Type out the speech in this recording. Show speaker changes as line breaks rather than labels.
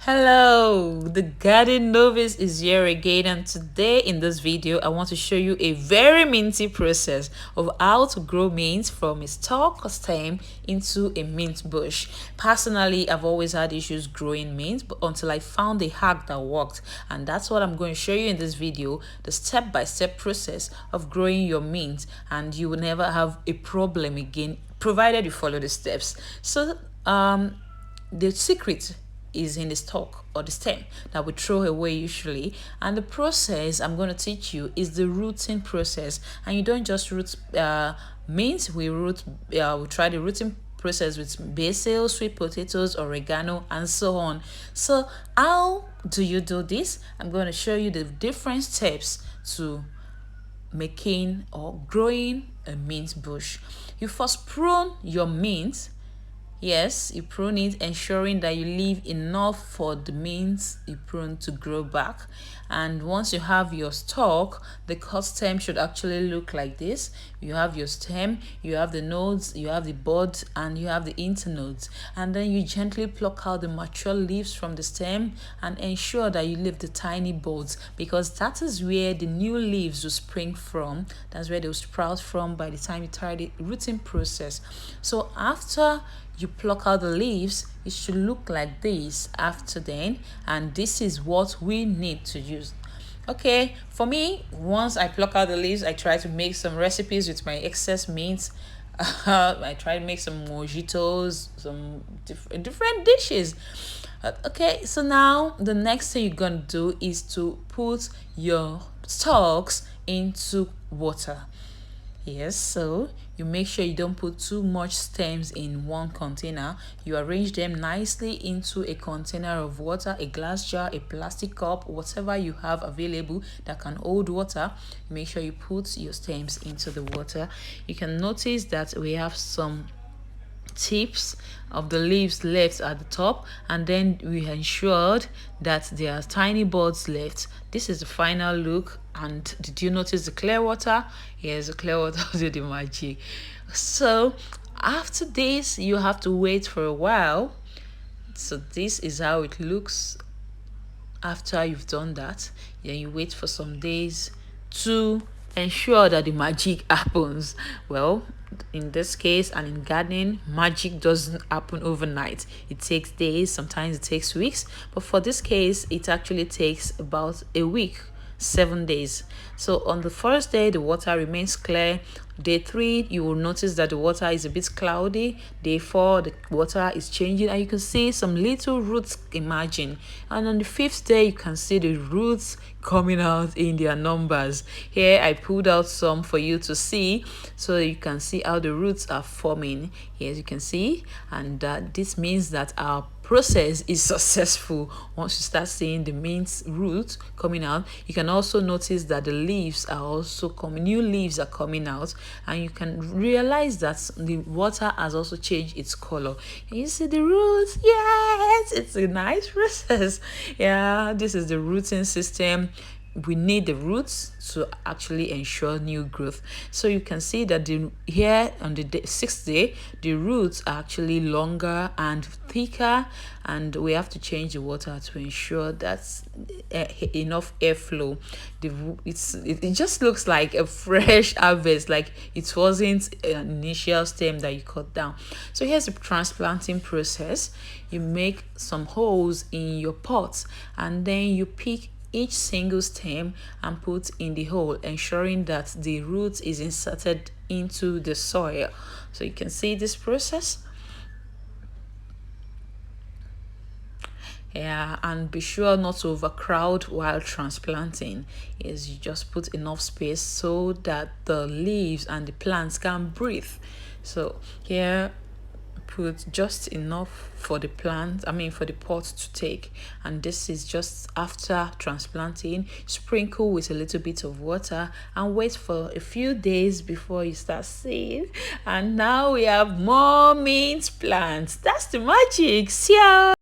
Hello, the garden novice is here again, and today in this video I want to show you a very minty process of how to grow mint from a stalk or stem into a mint bush. Personally, I've always had issues growing mint, but until I found a hack that worked, and that's what I'm going to show you in this video, the step-by-step process of growing your mint, and you will never have a problem again provided you follow the steps. The secret is in the stalk or the stem that we throw away usually, and the process I'm going to teach you is the rooting process. And you don't just root mint. We try the rooting process with basil, sweet potatoes, oregano, and so on. So how do you do this? I'm going to show you the different steps to making or growing a mint bush. You first prune your mint. Yes, you prune it, ensuring that you leave enough for the mint you prune to grow back. And once you have your stalk, the cut stem should actually look like this. You have your stem, you have the nodes, you have the bud, and you have the internodes. And then you gently pluck out the mature leaves from the stem and ensure that you leave the tiny buds, because that is where the new leaves will spring from. That's where they'll sprout from by the time you try the rooting process. So after you pluck out the leaves, it should look like this after then, and this is what we need to use. Okay, for me, once I pluck out the leaves, I try to make some recipes with my excess mint. I try to make some mojitos, some different dishes. Okay, so now the next thing you're gonna do is to put your stalks into water. Yes, so you make sure you don't put too much stems in one container. You arrange them nicely into a container of water, a glass jar, a plastic cup, whatever you have available that can hold water. Make sure you put your stems into the water. You can notice that we have some tips of the leaves left at the top, and then we ensured that there are tiny buds left. This is the final look. And did you notice the clear water? Yes, the clear water did the magic. So after this, you have to wait for a while. So this is how it looks after you've done that. Then you wait for some days to ensure that the magic happens. Well, in this case and in gardening, magic doesn't happen overnight. It takes days, sometimes it takes weeks, but for this case it actually takes about a week, 7 days. So on the first day the water remains clear. Day 3, you will notice that the water is a bit cloudy. Day 4, the water is changing and you can see some little roots emerging. And on the 5th day, you can see the roots coming out in their numbers. Here I pulled out some for you to see, so you can see how the roots are forming. Here, as you can see, and this means that our process is successful. Once you start seeing the mint roots coming out, you can also notice that the leaves are also coming, new leaves are coming out, and you can realize that the water has also changed its color. And you see the roots. Yes, it's a nice process. Yeah, this is the rooting system. We need the roots to actually ensure new growth. So you can see that here on the 6th day, the roots are actually longer and thicker, and we have to change the water to ensure that's enough airflow. It just looks like a fresh harvest, like it wasn't an initial stem that you cut down. So here's the transplanting process. You make some holes in your pots, and then you pick each single stem and put in the hole, ensuring that the root is inserted into the soil. So you can see this process. Yeah, and be sure not to overcrowd while transplanting. Is you just put enough space so that the leaves and the plants can breathe. So here, put just enough for the for the pot to take. And this is just after transplanting. Sprinkle with a little bit of water and wait for a few days before you start seeing. And now we have more mint plants. That's the magic. Ciao.